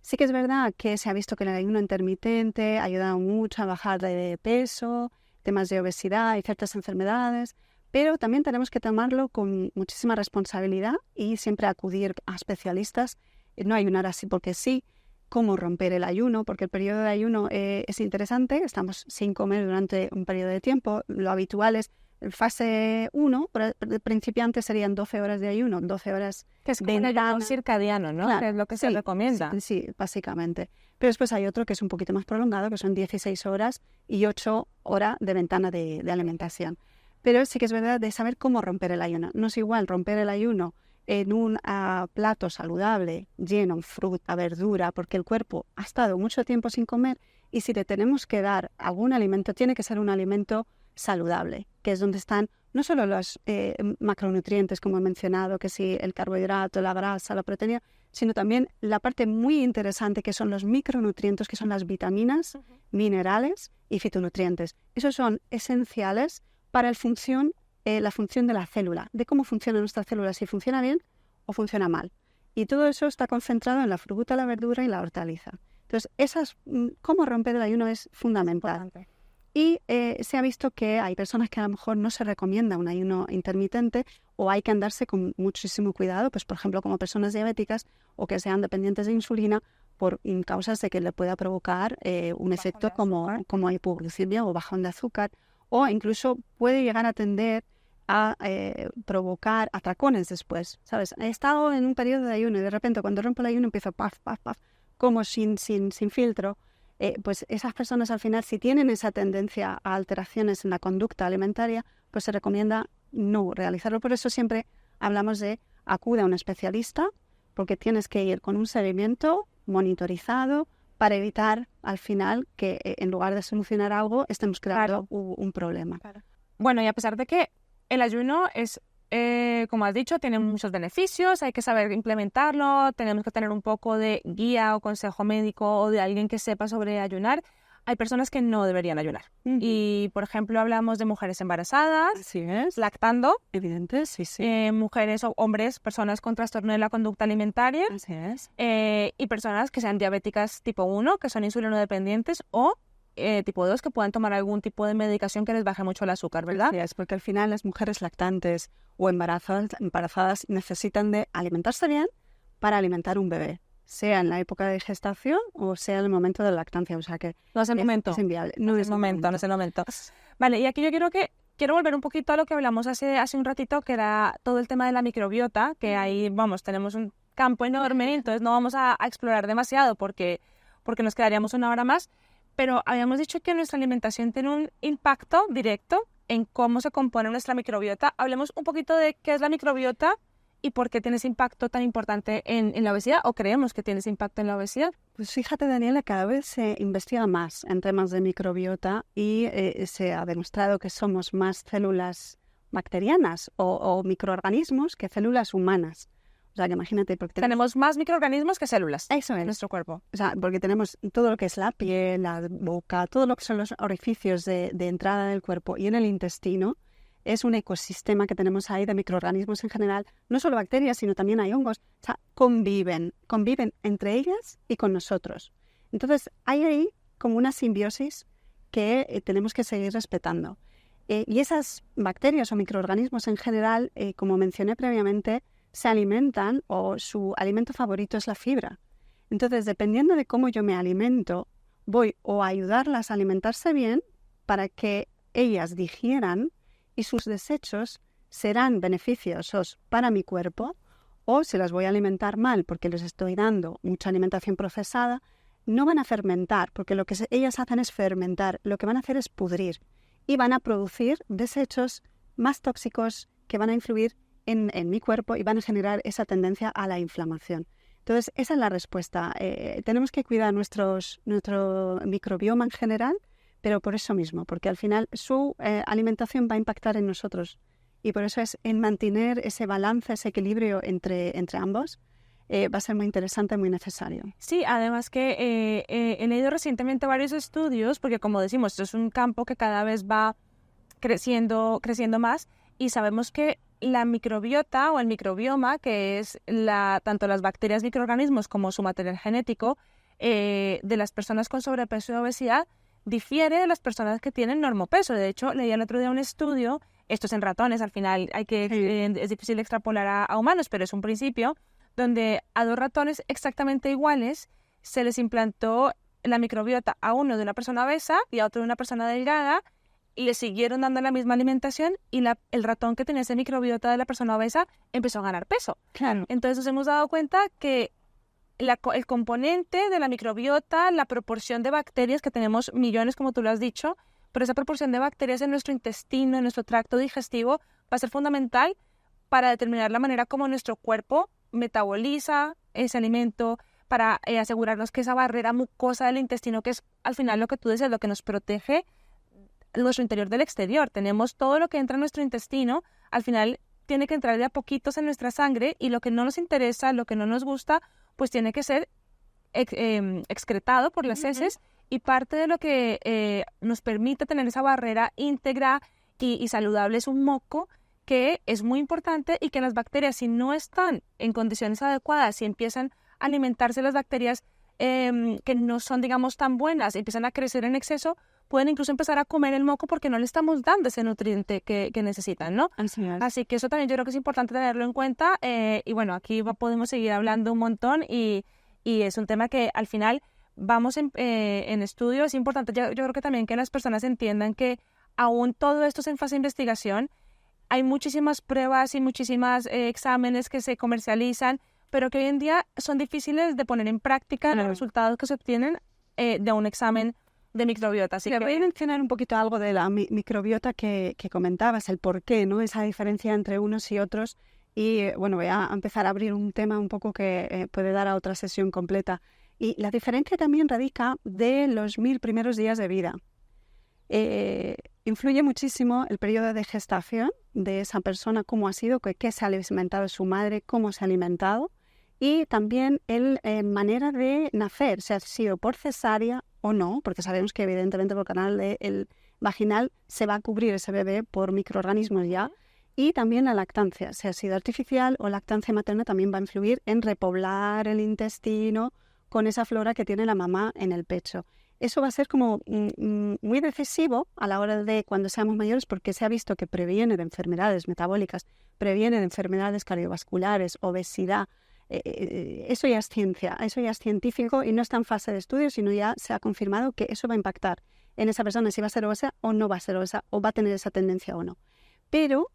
Sí que es verdad que se ha visto que el ayuno intermitente ha ayudado mucho a bajar de peso, temas de obesidad y ciertas enfermedades, pero también tenemos que tomarlo con muchísima responsabilidad y siempre acudir a especialistas, no ayunar así porque sí, cómo romper el ayuno, porque el periodo de ayuno es interesante, estamos sin comer durante un periodo de tiempo, lo habitual es fase 1, el principiante serían 12 horas de ayuno, 12 horas que es como un ayuno circadiano, ¿no? Claro, que es lo que se recomienda. Sí, básicamente. Pero después hay otro que es un poquito más prolongado, que son 16 horas y 8 horas de ventana de alimentación. Pero sí que es verdad de saber cómo romper el ayuno. No es igual romper el ayuno en un plato saludable, lleno, fruta, verdura, porque el cuerpo ha estado mucho tiempo sin comer, y si le tenemos que dar algún alimento, tiene que ser un alimento saludable, que es donde están no solo los macronutrientes, como he mencionado, que sí, el carbohidrato, la grasa, la proteína, sino también la parte muy interesante que son los micronutrientes, que son las vitaminas, minerales y fitonutrientes. Esos son esenciales para la función de la célula, de cómo funciona nuestra célula, si funciona bien o funciona mal. Y todo eso está concentrado en la fruta, la verdura y la hortaliza. Entonces, cómo romper el ayuno es fundamental. Y se ha visto que hay personas que a lo mejor no se recomienda un ayuno intermitente o hay que andarse con muchísimo cuidado, pues por ejemplo como personas diabéticas o que sean dependientes de insulina por causas de que le pueda provocar un efecto como hipoglucemia o bajón de azúcar, o incluso puede llegar a tender a provocar atracones después, ¿sabes? He estado en un periodo de ayuno y de repente cuando rompo el ayuno empiezo paf, paf, paf, como sin filtro. Pues esas personas al final, si tienen esa tendencia a alteraciones en la conducta alimentaria, pues se recomienda no realizarlo. Por eso siempre hablamos de acude a un especialista, porque tienes que ir con un seguimiento monitorizado para evitar al final que en lugar de solucionar algo estemos creando un problema. Claro. Bueno, y a pesar de que el ayuno es, como has dicho, tiene muchos beneficios, hay que saber implementarlo, tenemos que tener un poco de guía o consejo médico o de alguien que sepa sobre ayunar. Hay personas que no deberían ayunar. Y, por ejemplo, hablamos de mujeres embarazadas, Así es. lactando, Evidente, sí. mujeres o hombres, personas con trastorno de la conducta alimentaria, Así es. y personas que sean diabéticas tipo 1, que son insulinodependientes, o tipo 2, que puedan tomar algún tipo de medicación que les baje mucho el azúcar, ¿verdad? Así es, porque al final las mujeres lactantes o embarazadas necesitan de alimentarse bien para alimentar un bebé, sea en la época de gestación o sea en el momento de la lactancia. O sea que no es el momento. Es inviable. No es el momento. Vale, y aquí yo quiero volver un poquito a lo que hablamos hace un ratito, que era todo el tema de la microbiota, que ahí, vamos, tenemos un campo enorme, entonces no vamos a explorar demasiado porque nos quedaríamos una hora más, pero habíamos dicho que nuestra alimentación tiene un impacto directo en cómo se compone nuestra microbiota. Hablemos un poquito de qué es la microbiota y por qué tiene ese impacto tan importante en la obesidad, o creemos que tiene ese impacto en la obesidad. Pues fíjate, Daniela, cada vez se investiga más en temas de microbiota y se ha demostrado que somos más células bacterianas o microorganismos que células humanas. O sea, que imagínate, porque tenemos más microorganismos que células. Eso es. En nuestro cuerpo. O sea, porque tenemos todo lo que es la piel, la boca, todo lo que son los orificios de entrada del cuerpo y en el intestino. Es un ecosistema que tenemos ahí de microorganismos en general, no solo bacterias, sino también hay hongos. O sea, conviven entre ellas y con nosotros. Entonces, hay ahí como una simbiosis que tenemos que seguir respetando. Y esas bacterias o microorganismos en general, como mencioné previamente, se alimentan o su alimento favorito es la fibra. Entonces, dependiendo de cómo yo me alimento, voy o a ayudarlas a alimentarse bien para que ellas digieran y sus desechos serán beneficiosos para mi cuerpo, o si las voy a alimentar mal porque les estoy dando mucha alimentación procesada, no van a fermentar, porque lo que ellas hacen es fermentar, lo que van a hacer es pudrir y van a producir desechos más tóxicos que van a influir en mi cuerpo y van a generar esa tendencia a la inflamación. Entonces, esa es la respuesta. Tenemos que cuidar nuestro microbioma en general, pero por eso mismo, porque al final su alimentación va a impactar en nosotros. Y por eso es en mantener ese balance, ese equilibrio entre ambos, va a ser muy interesante, muy necesario. Sí, además que he leído recientemente varios estudios, porque como decimos, esto es un campo que cada vez va creciendo más, y sabemos que la microbiota o el microbioma, que es tanto las bacterias, microorganismos como su material genético, de las personas con sobrepeso y obesidad, difiere de las personas que tienen normopeso. De hecho, leí el otro día un estudio, esto es en ratones, al final es difícil extrapolar a humanos, pero es un principio, donde a 2 ratones exactamente iguales se les implantó la microbiota, a uno de una persona obesa y a otro de una persona delgada, y le siguieron dando la misma alimentación, y el ratón que tenía ese microbiota de la persona obesa empezó a ganar peso. Claro. Entonces nos hemos dado cuenta que el componente de la microbiota, la proporción de bacterias, que tenemos millones, como tú lo has dicho, pero esa proporción de bacterias en nuestro intestino, en nuestro tracto digestivo, va a ser fundamental para determinar la manera como nuestro cuerpo metaboliza ese alimento, para asegurarnos que esa barrera mucosa del intestino, que es al final lo que tú dices, lo que nos protege nuestro interior del exterior. Tenemos todo lo que entra en nuestro intestino, al final tiene que entrar de a poquitos en nuestra sangre, y lo que no nos interesa, lo que no nos gusta, pues tiene que ser excretado por las heces, y parte de lo que nos permite tener esa barrera íntegra y saludable es un moco, que es muy importante, y que las bacterias, si no están en condiciones adecuadas, si empiezan a alimentarse las bacterias que no son, digamos, tan buenas, empiezan a crecer en exceso, pueden incluso empezar a comer el moco porque no le estamos dando ese nutriente que necesitan, ¿no? Así que eso también yo creo que es importante tenerlo en cuenta. Y bueno, aquí podemos seguir hablando un montón y es un tema que al final vamos en estudio. Es importante, yo creo que también que las personas entiendan que aún todo esto es en fase de investigación. Hay muchísimas pruebas y muchísimos exámenes que se comercializan, pero que hoy en día son difíciles de poner en práctica los resultados que se obtienen de un examen de microbiota. Así que voy a mencionar un poquito algo de la microbiota que comentabas, el por qué, ¿no? Esa diferencia entre unos y otros. Y bueno, voy a empezar a abrir un tema un poco que puede dar a otra sesión completa. Y la diferencia también radica de los 1000 primeros días de vida. Influye muchísimo el periodo de gestación de esa persona, cómo ha sido, qué se ha alimentado su madre, cómo se ha alimentado, y también manera de nacer, si ha sido por cesárea o no, porque sabemos que evidentemente por el canal el vaginal se va a cubrir ese bebé por microorganismos ya, y también la lactancia, si ha sido artificial o lactancia materna, también va a influir en repoblar el intestino con esa flora que tiene la mamá en el pecho. Eso va a ser como muy decisivo a la hora de cuando seamos mayores, porque se ha visto que previene de enfermedades metabólicas, previene de enfermedades cardiovasculares, obesidad. Eso ya es ciencia, eso ya es científico y no está en fase de estudio, sino ya se ha confirmado que eso va a impactar en esa persona si va a ser obesa o no va a ser obesa o va a tener esa tendencia o no. Pero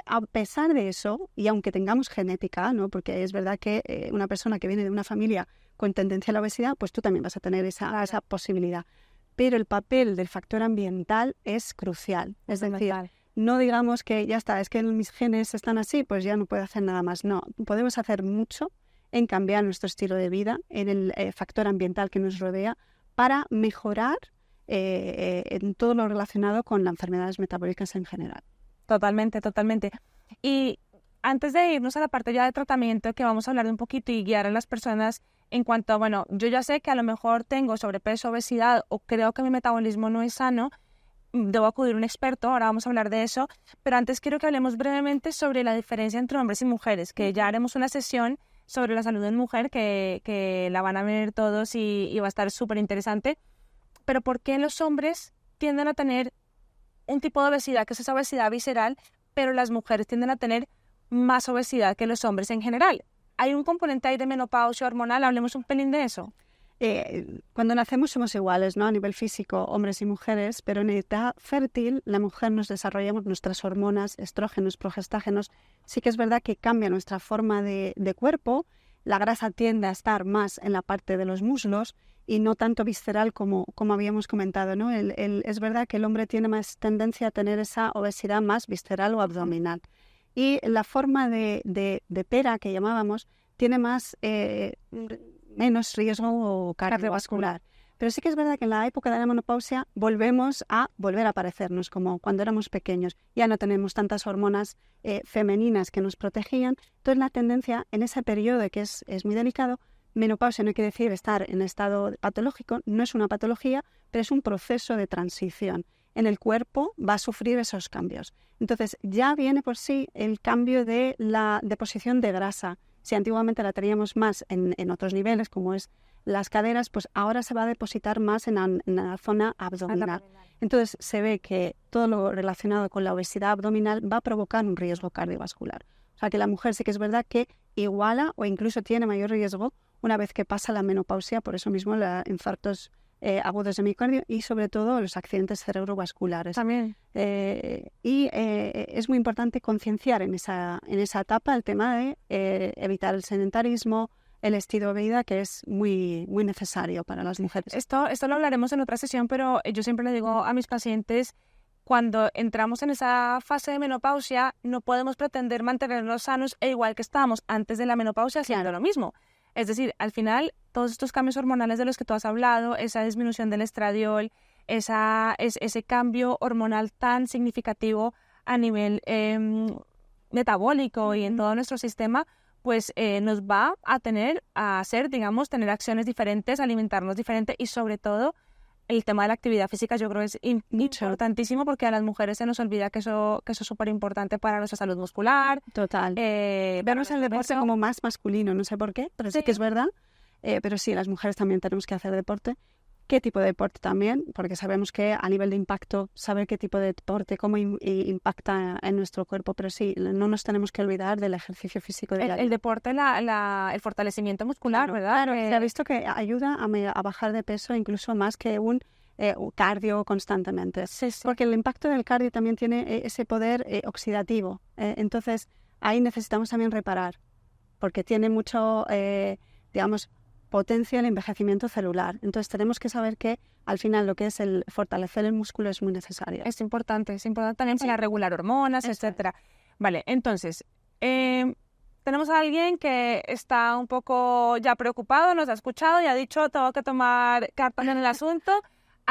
a pesar de eso, y aunque tengamos genética, ¿no? Porque es verdad que una persona que viene de una familia con tendencia a la obesidad, pues tú también vas a tener esa posibilidad. Pero el papel del factor ambiental es crucial. Es decir, no digamos que ya está, es que mis genes están así, pues ya no puedo hacer nada más. No, podemos hacer mucho en cambiar nuestro estilo de vida, en el factor ambiental que nos rodea, para mejorar en todo lo relacionado con las enfermedades metabólicas en general. Totalmente, totalmente. Y antes de irnos a la parte ya de tratamiento, que vamos a hablar de un poquito y guiar a las personas en cuanto a, bueno, yo ya sé que a lo mejor tengo sobrepeso, obesidad o creo que mi metabolismo no es sano, debo acudir a un experto, ahora vamos a hablar de eso, pero antes quiero que hablemos brevemente sobre la diferencia entre hombres y mujeres, que ya haremos una sesión sobre la salud en mujer que la van a ver todos y va a estar súper interesante. Pero ¿por qué los hombres tienden a tener un tipo de obesidad, que es esa obesidad visceral, pero las mujeres tienden a tener más obesidad que los hombres en general? ¿Hay un componente ahí de menopausia hormonal? Hablemos un pelín de eso. Cuando nacemos somos iguales, ¿no? A nivel físico, hombres y mujeres, pero en edad fértil la mujer nos desarrollamos nuestras hormonas, estrógenos, progestágenos. Sí que es verdad que cambia nuestra forma de cuerpo. La grasa tiende a estar más en la parte de los muslos y no tanto visceral como habíamos comentado, ¿no? Es verdad que el hombre tiene más tendencia a tener esa obesidad más visceral o abdominal. Y la forma de pera que llamábamos tiene menos riesgo cardiovascular. Pero sí que es verdad que en la época de la menopausia volvemos a parecernos como cuando éramos pequeños. Ya no tenemos tantas hormonas femeninas que nos protegían. Entonces la tendencia en ese periodo que es muy delicado, menopausia no quiere decir estar en estado patológico, no es una patología, pero es un proceso de transición. En el cuerpo va a sufrir esos cambios. Entonces ya viene por sí el cambio de la deposición de grasa. Si antiguamente la teníamos más en otros niveles, como es las caderas, pues ahora se va a depositar más en la zona abdominal. Entonces se ve que todo lo relacionado con la obesidad abdominal va a provocar un riesgo cardiovascular. O sea que la mujer sí que es verdad que iguala o incluso tiene mayor riesgo una vez que pasa la menopausia, por eso mismo los infartos agudos de miocardio y sobre todo los accidentes cerebrovasculares. También. Es muy importante concienciar en esa etapa el tema de evitar el sedentarismo, el estilo de vida, que es muy, muy necesario para las mujeres. Esto lo hablaremos en otra sesión, pero yo siempre le digo a mis pacientes, cuando entramos en esa fase de menopausia, no podemos pretender mantenernos sanos e igual que estábamos antes de la menopausia haciendo lo mismo. Es decir, al final, todos estos cambios hormonales de los que tú has hablado, esa disminución del estradiol, ese cambio hormonal tan significativo a nivel metabólico y en todo nuestro sistema, pues nos va a tener a hacer, digamos, tener acciones diferentes, alimentarnos diferente y sobre todo el tema de la actividad física yo creo es importantísimo porque a las mujeres se nos olvida que eso es súper importante para nuestra salud muscular. Total. Vernos el deporte como más masculino, no sé por qué, pero sí que es verdad. Pero sí, las mujeres también tenemos que hacer deporte. qué tipo de deporte también, porque sabemos que a nivel de impacto, saber qué tipo de deporte, cómo impacta en nuestro cuerpo, pero sí, no nos tenemos que olvidar del ejercicio físico diario. El deporte, el fortalecimiento muscular, Claro, ¿verdad? claro, se ha visto que ayuda a bajar de peso incluso más que un cardio constantemente, Sí. porque el impacto del cardio también tiene ese poder oxidativo, entonces ahí necesitamos también reparar, porque tiene mucho, digamos, potencia el envejecimiento celular. Entonces tenemos que saber que al final lo que es el fortalecer el músculo es muy necesario. Es importante también para regular hormonas, etcétera. Vale, entonces, tenemos a alguien que está un poco ya preocupado, nos ha escuchado y ha dicho, tengo que tomar cartas en el asunto.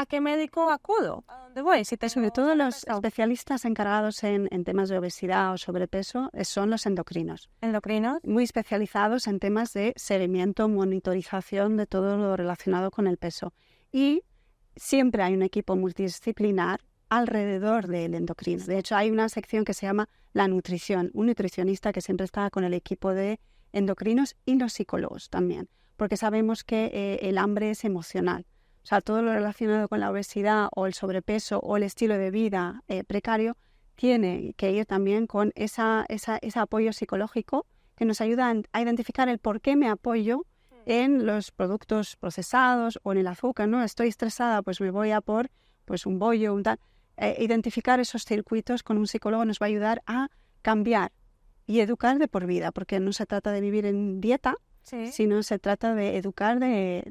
¿A qué médico acudo? ¿A dónde voy? Sobre todo los especialistas encargados en temas de obesidad o sobrepeso son los endocrinos. ¿Endocrinos? Muy especializados en temas de seguimiento, monitorización de todo lo relacionado con el peso. Y siempre hay un equipo multidisciplinar alrededor del endocrino. De hecho, hay una sección que se llama la nutrición, un nutricionista que siempre está con el equipo de endocrinos y los psicólogos también, porque sabemos que el hambre es emocional. O sea, todo lo relacionado con la obesidad o el sobrepeso o el estilo de vida precario tiene que ir también con ese apoyo psicológico que nos ayuda a identificar el por qué me apoyo en los productos procesados o en el azúcar, ¿no? Estoy estresada, pues me voy a por un bollo, un tal. Identificar esos circuitos con un psicólogo nos va a ayudar a cambiar y educar de por vida, porque no se trata de vivir en dieta, sino se trata de educar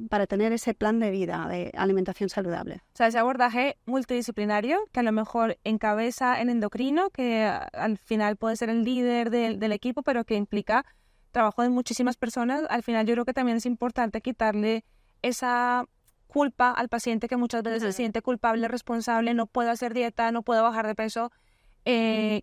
para tener ese plan de vida, de alimentación saludable. O sea, ese abordaje multidisciplinario que a lo mejor encabeza el endocrino, que al final puede ser el líder del equipo, pero que implica trabajo de muchísimas personas. Al final yo creo que también es importante quitarle esa culpa al paciente que muchas veces se siente culpable, responsable, no puedo hacer dieta, no puedo bajar de peso.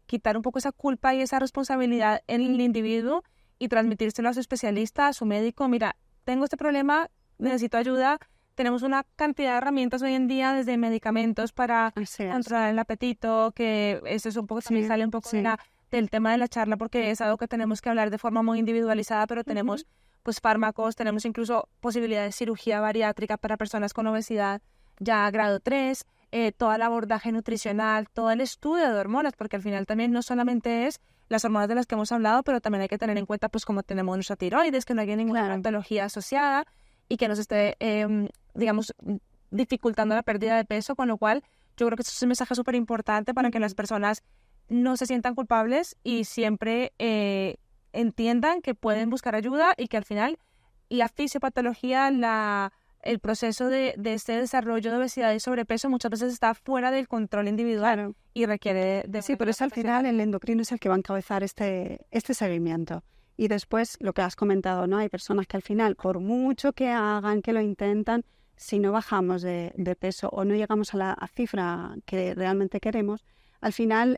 Quitar un poco esa culpa y esa responsabilidad en el individuo y transmitírselo a su especialista, a su médico. Mira, tengo este problema, necesito ayuda. Tenemos una cantidad de herramientas hoy en día, desde medicamentos para controlar el apetito, que eso es un poco, también sale un poco del tema de la charla, porque es algo que tenemos que hablar de forma muy individualizada, pero tenemos pues fármacos, tenemos incluso posibilidades de cirugía bariátrica para personas con obesidad ya grado 3, todo el abordaje nutricional, todo el estudio de hormonas, porque al final también no solamente es las hormonas de las que hemos hablado, pero también hay que tener en cuenta pues cómo tenemos nuestra tiroides, que no haya ninguna patología asociada y que nos esté, digamos, dificultando la pérdida de peso, con lo cual yo creo que eso es un mensaje súper importante para que las personas no se sientan culpables y siempre entiendan que pueden buscar ayuda y que al final la fisiopatología, el proceso de este desarrollo de obesidad y sobrepeso muchas veces está fuera del control individual y requiere de... Sí, por eso al final el endocrino es el que va a encabezar este seguimiento. Y después, lo que has comentado, ¿no? Hay personas que al final, por mucho que hagan, que lo intentan, si no bajamos de peso o no llegamos a la cifra que realmente queremos, al final,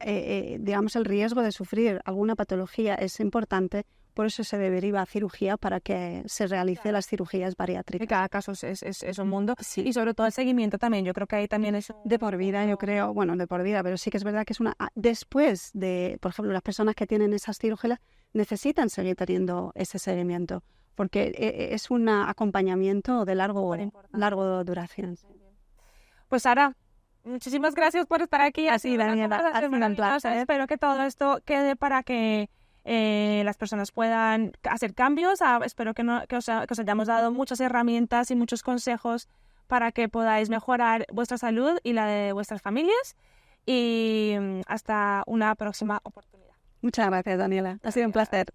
digamos, el riesgo de sufrir alguna patología es importante. Por eso se deriva a cirugía para que se realicen las cirugías bariátricas. Cada caso es un mundo. Sí. Y sobre todo el seguimiento también. Yo creo que ahí también es... De por vida, yo creo. Bueno, de por vida, pero sí que es verdad que es una... Después de, por ejemplo, las personas que tienen esas cirugías necesitan seguir teniendo ese seguimiento, porque es un acompañamiento de largo duración. Pues Sara, muchísimas gracias por estar aquí. Así, Daniela, ha sido un placer. Espero que todo esto quede para que las personas puedan hacer cambios. Espero que os hayamos dado muchas herramientas y muchos consejos para que podáis mejorar vuestra salud y la de vuestras familias. Y hasta una próxima oportunidad. Muchas gracias, Daniela. Ha sido un placer.